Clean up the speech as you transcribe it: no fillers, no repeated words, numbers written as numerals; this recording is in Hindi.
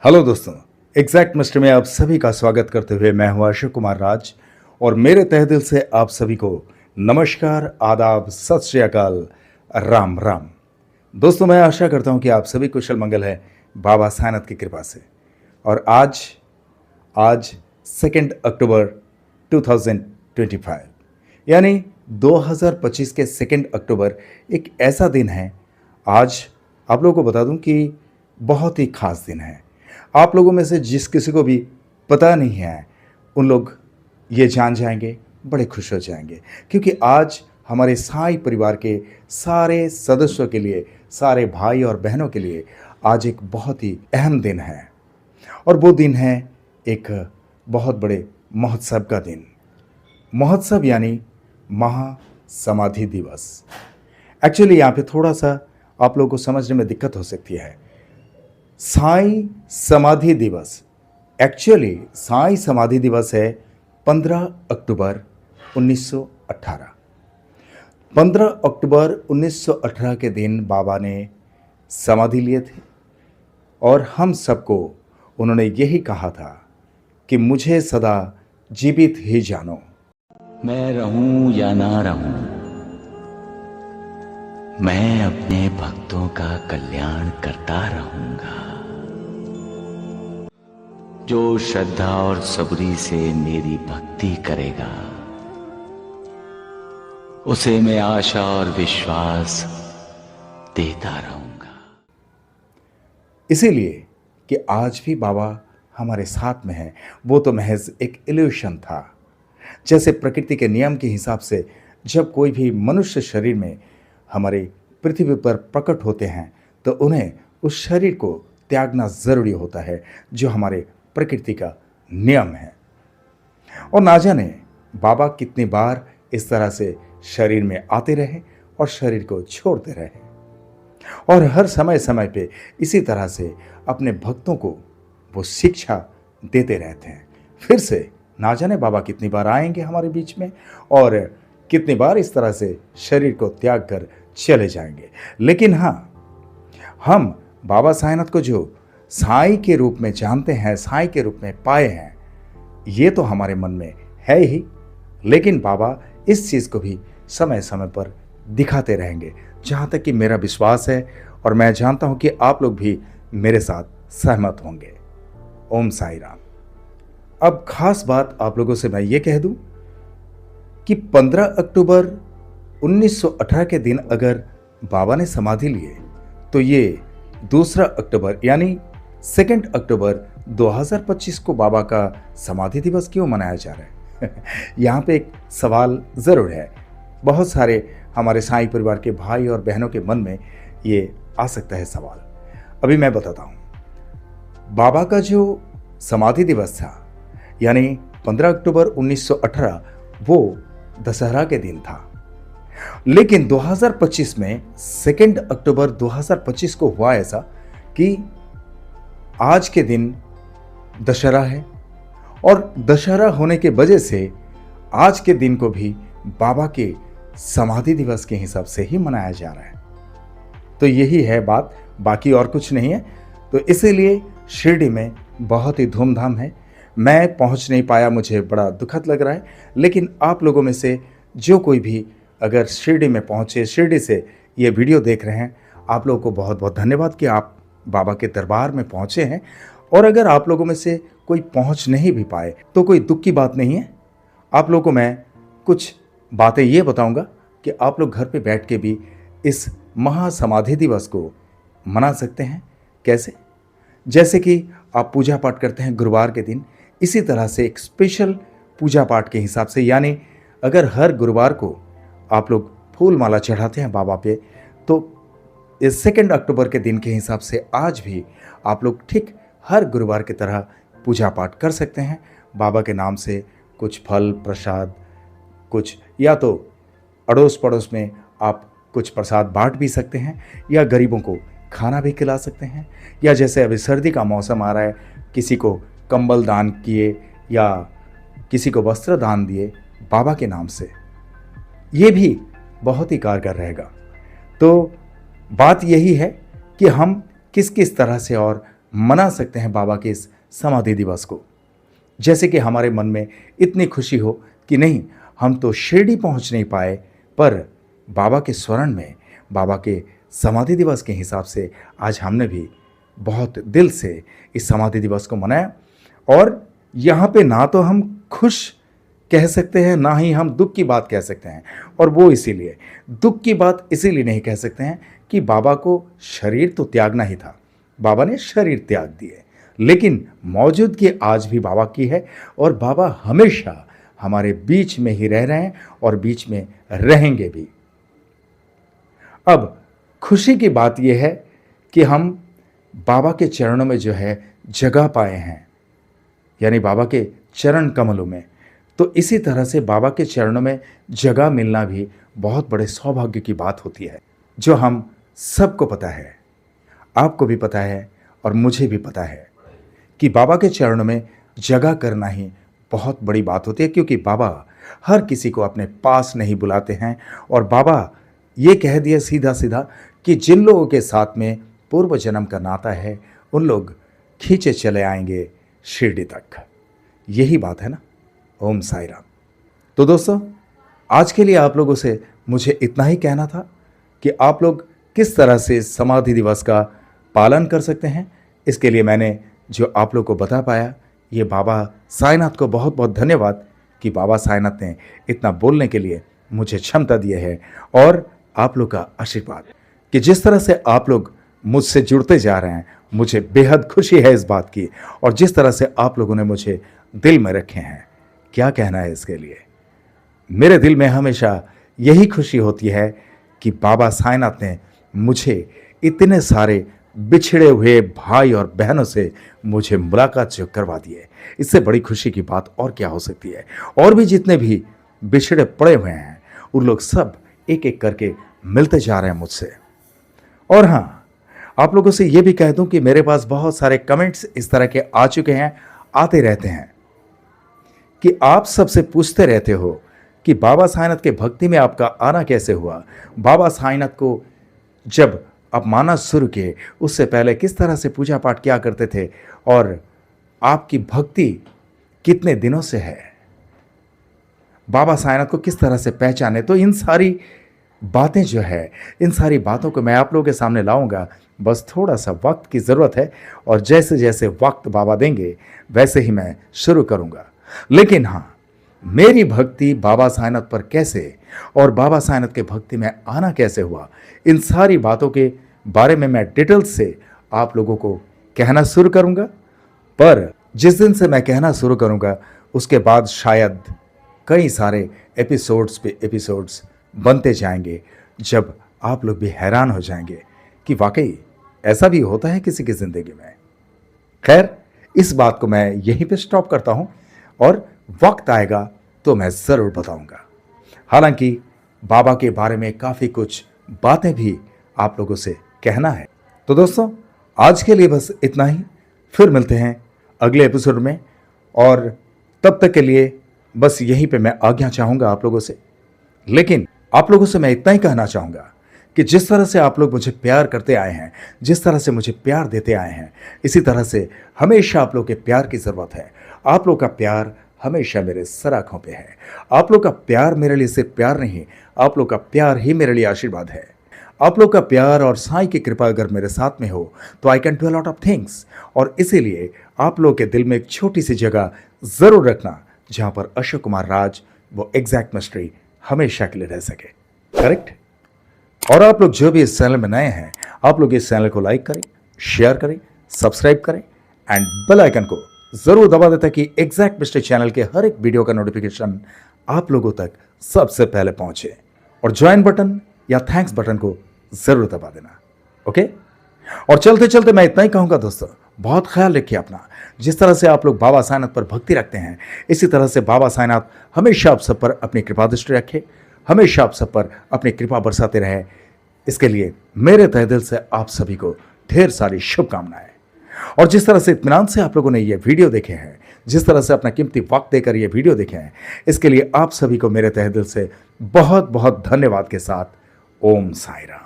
हेलो दोस्तों। एग्जैक्ट मिस्टर में आप सभी का स्वागत करते हुए मैं हूं अशोक कुमार राज और मेरे तहे दिल से आप सभी को नमस्कार, आदाब, सत श्री अकाल, राम राम। दोस्तों, मैं आशा करता हूं कि आप सभी कुशल मंगल हैं बाबा साईनाथ की कृपा से। और आज आज 2 अक्टूबर 2025 यानी 2025 के 2 अक्टूबर एक ऐसा दिन है। आज आप लोगों को बता दूं कि बहुत ही खास दिन है। आप लोगों में से जिस किसी को भी पता नहीं है उन लोग ये जान जाएंगे, बड़े खुश हो जाएंगे, क्योंकि आज हमारे साई परिवार के सारे सदस्यों के लिए, सारे भाई और बहनों के लिए आज एक बहुत ही अहम दिन है। और वो दिन है एक बहुत बड़े महोत्सव का दिन। महोत्सव यानी महासमाधि दिवस। एक्चुअली यहाँ पे थोड़ा सा आप लोगों को समझने में दिक्कत हो सकती है। साई समाधि दिवस, एक्चुअली साई समाधि दिवस है 15 अक्टूबर 1918। 15 अक्टूबर 1918 के दिन बाबा ने समाधि लिए थे और हम सबको उन्होंने यही कहा था कि मुझे सदा जीवित ही जानो। मैं रहूं या ना रहूं, मैं अपने भक्तों का कल्याण करता रहूंगा। जो श्रद्धा और सबरी से मेरी भक्ति करेगा उसे मैं आशा और विश्वास देता रहूंगा। इसीलिए कि आज भी बाबा हमारे साथ में है, वो तो महज एक इल्यूशन था। जैसे प्रकृति के नियम के हिसाब से जब कोई भी मनुष्य शरीर में हमारे पृथ्वी पर प्रकट होते हैं तो उन्हें उस शरीर को त्यागना जरूरी होता है, जो हमारे प्रकृति का नियम है। और ना जाने बाबा कितनी बार इस तरह से शरीर में आते रहे और शरीर को छोड़ते रहे, और हर समय समय पे इसी तरह से अपने भक्तों को वो शिक्षा देते रहते हैं। फिर से ना जाने बाबा कितनी बार आएंगे हमारे बीच में और कितनी बार इस तरह से शरीर को त्याग कर चले जाएंगे। लेकिन हाँ, हम बाबा साईनाथ को जो साई के रूप में जानते हैं, साई के रूप में पाए हैं, ये तो हमारे मन में है ही। लेकिन बाबा इस चीज़ को भी समय समय पर दिखाते रहेंगे, जहाँ तक कि मेरा विश्वास है और मैं जानता हूँ कि आप लोग भी मेरे साथ सहमत होंगे। ओम साई राम। अब खास बात आप लोगों से मैं ये कह दूं कि 15 अक्टूबर 1918 के दिन अगर बाबा ने समाधि लिए तो ये 2 अक्टूबर यानी 2 अक्टूबर 2025 को बाबा का समाधि दिवस क्यों मनाया जा रहा है? यहाँ पे एक सवाल ज़रूर है। बहुत सारे हमारे साईं परिवार के भाई और बहनों के मन में ये आ सकता है सवाल। अभी मैं बताता हूँ। बाबा का जो समाधि दिवस था यानी 15 अक्टूबर 1918, वो दशहरा के दिन था। लेकिन 2025 में 2 अक्टूबर 2025 को हुआ ऐसा कि आज के दिन दशहरा है, और दशहरा होने के वजह से आज के दिन को भी बाबा के समाधि दिवस के हिसाब से ही मनाया जा रहा है। तो यही है बात, बाकी और कुछ नहीं है। तो इसीलिए शिरडी में बहुत ही धूमधाम है। मैं पहुंच नहीं पाया, मुझे बड़ा दुखद लग रहा है। लेकिन आप लोगों में से जो कोई भी अगर शिरडी में पहुंचे, शिरडी से ये वीडियो देख रहे हैं, आप लोगों को बहुत बहुत धन्यवाद कि आप बाबा के दरबार में पहुंचे हैं। और अगर आप लोगों में से कोई पहुंच नहीं भी पाए तो कोई दुख की बात नहीं है। आप लोगों को मैं कुछ बातें ये बताऊंगा कि आप लोग घर पे बैठ के भी इस महासमाधि दिवस को मना सकते हैं। कैसे? जैसे कि आप पूजा पाठ करते हैं गुरुवार के दिन, इसी तरह से एक स्पेशल पूजा पाठ के हिसाब से, यानी अगर हर गुरुवार को आप लोग फूल माला चढ़ाते हैं बाबा पे, तो इस 2 अक्टूबर के दिन के हिसाब से आज भी आप लोग ठीक हर गुरुवार की तरह पूजा पाठ कर सकते हैं। बाबा के नाम से कुछ फल प्रसाद, कुछ या तो अड़ोस पड़ोस में आप कुछ प्रसाद बांट भी सकते हैं, या गरीबों को खाना भी खिला सकते हैं, या जैसे अभी सर्दी का मौसम आ रहा है, किसी को कंबल दान किए या किसी को वस्त्र दान दिए बाबा के नाम से, ये भी बहुत ही कारगर रहेगा। तो बात यही है कि हम किस किस तरह से और मना सकते हैं बाबा के इस समाधि दिवस को। जैसे कि हमारे मन में इतनी खुशी हो कि नहीं, हम तो शिरडी पहुंच नहीं पाए, पर बाबा के स्मरण में, बाबा के समाधि दिवस के हिसाब से आज हमने भी बहुत दिल से इस समाधि दिवस को मनाया। और यहाँ पे ना तो हम खुश कह सकते हैं, ना ही हम दुख की बात कह सकते हैं। और वो इसीलिए दुख की बात इसीलिए नहीं कह सकते हैं कि बाबा को शरीर तो त्यागना ही था, बाबा ने शरीर त्याग दिए, लेकिन मौजूदगी आज भी बाबा की है और बाबा हमेशा हमारे बीच में ही रह रहे हैं और बीच में रहेंगे भी। अब खुशी की बात यह है कि हम बाबा के चरणों में जो है जगह पाए हैं, यानी बाबा के चरण कमलों में। तो इसी तरह से बाबा के चरणों में जगह मिलना भी बहुत बड़े सौभाग्य की बात होती है, जो हम सबको पता है, आपको भी पता है और मुझे भी पता है कि बाबा के चरणों में जगह करना ही बहुत बड़ी बात होती है। क्योंकि बाबा हर किसी को अपने पास नहीं बुलाते हैं और बाबा ये कह दिया सीधा सीधा कि जिन लोगों के साथ में पूर्व जन्म का नाता है उन लोग खींचे चले आएंगे शिरडी तक। यही बात है ना। ओम साई राम। तो दोस्तों, आज के लिए आप लोगों से मुझे इतना ही कहना था कि आप लोग किस तरह से समाधि दिवस का पालन कर सकते हैं। इसके लिए मैंने जो आप लोग को बता पाया, ये बाबा साईनाथ को बहुत बहुत धन्यवाद कि बाबा साईनाथ ने इतना बोलने के लिए मुझे क्षमता दी है। और आप लोग का आशीर्वाद कि जिस तरह से आप लोग मुझसे जुड़ते जा रहे हैं, मुझे बेहद खुशी है इस बात की। और जिस तरह से आप लोगों ने मुझे दिल में रखे हैं, क्या कहना है इसके लिए। मेरे दिल में हमेशा यही खुशी होती है कि बाबा साईनाथ ने मुझे इतने सारे बिछड़े हुए भाई और बहनों से मुझे मुलाकात जो करवा दी है, इससे बड़ी खुशी की बात और क्या हो सकती है। और भी जितने भी बिछड़े पड़े हुए हैं, उन लोग सब एक एक करके मिलते जा रहे हैं मुझसे। और हाँ, आप लोगों से ये भी कह दूं कि मेरे पास बहुत सारे कमेंट्स इस तरह के आ चुके हैं, आते रहते हैं, कि आप सबसे पूछते रहते हो कि बाबा साईनाथ के भक्ति में आपका आना कैसे हुआ। बाबा साईनाथ को जब आप माना शुरू किए, उससे पहले किस तरह से पूजा पाठ किया करते थे और आपकी भक्ति कितने दिनों से है, बाबा साईनाथ को किस तरह से पहचाने। तो इन सारी बातें जो है, इन सारी बातों को मैं आप लोगों के सामने लाऊंगा। बस थोड़ा सा वक्त की ज़रूरत है और जैसे जैसे वक्त बाबा देंगे वैसे ही मैं शुरू करूंगा। लेकिन हाँ, मेरी भक्ति बाबा साईनाथ पर कैसे और बाबा साईनाथ के भक्ति में आना कैसे हुआ, इन सारी बातों के बारे में मैं डिटेल्स से आप लोगों को कहना शुरू करूंगा। पर जिस दिन से मैं कहना शुरू करूंगा, उसके बाद शायद कई सारे एपिसोड्स पे एपिसोड्स बनते जाएंगे, जब आप लोग भी हैरान हो जाएंगे कि वाकई ऐसा भी होता है किसी की ज़िंदगी में। खैर, इस बात को मैं यहीं पे स्टॉप करता हूं और वक्त आएगा तो मैं ज़रूर बताऊंगा। हालांकि बाबा के बारे में काफ़ी कुछ बातें भी आप लोगों से कहना है। तो दोस्तों, आज के लिए बस इतना ही। फिर मिलते हैं अगले एपिसोड में, और तब तक के लिए बस यहीं पे मैं आज्ञा चाहूँगा आप लोगों से। लेकिन आप लोगों से मैं इतना ही कहना चाहूँगा कि जिस तरह से आप लोग मुझे प्यार करते आए हैं, जिस तरह से मुझे प्यार देते आए हैं, इसी तरह से हमेशा आप लोग के प्यार की ज़रूरत है। आप लोग का प्यार हमेशा मेरे सर आँखों पे है। आप लोग का प्यार मेरे लिए सिर्फ प्यार नहीं, आप लोग का प्यार ही मेरे लिए आशीर्वाद है। आप लोग का प्यार और साईं की कृपा अगर मेरे साथ में हो तो I can do a lot of things. और इसीलिए आप लोग के दिल में एक छोटी सी जगह ज़रूर रखना, जहाँ पर अशोक कुमार राज वो एग्जैक्ट मिस्ट्री हमेशा के लिए रह सके। करेक्ट। और आप लोग जो भी इस चैनल में नए हैं, आप लोग इस चैनल को लाइक करें, शेयर करें, सब्सक्राइब करें एंड बेल आइकन को जरूर दबा दें ताकि एग्जैक्ट मिस्ट्री चैनल के हर एक वीडियो का नोटिफिकेशन आप लोगों तक सबसे पहले पहुंचे। और ज्वाइन बटन या थैंक्स बटन को जरूर दबा देना। ओके। और चलते चलते मैं इतना ही कहूंगा दोस्तों, बहुत ख्याल रखिए अपना। जिस तरह से आप लोग बाबा साईनाथ पर भक्ति रखते हैं, इसी तरह से बाबा साईनाथ हमेशा आप सब पर अपनी कृपा दृष्टि रखे, हमेशा आप सब पर अपनी कृपा बरसाते रहे। इसके लिए मेरे तहे दिल से आप सभी को ढेर सारी शुभकामनाएं। और जिस तरह से इत्मीनान से आप लोगों ने ये वीडियो देखे हैं, जिस तरह से अपना कीमती वक्त देकर ये वीडियो देखे हैं, इसके लिए आप सभी को मेरे तहे दिल से बहुत बहुत धन्यवाद के साथ ओम साई राम।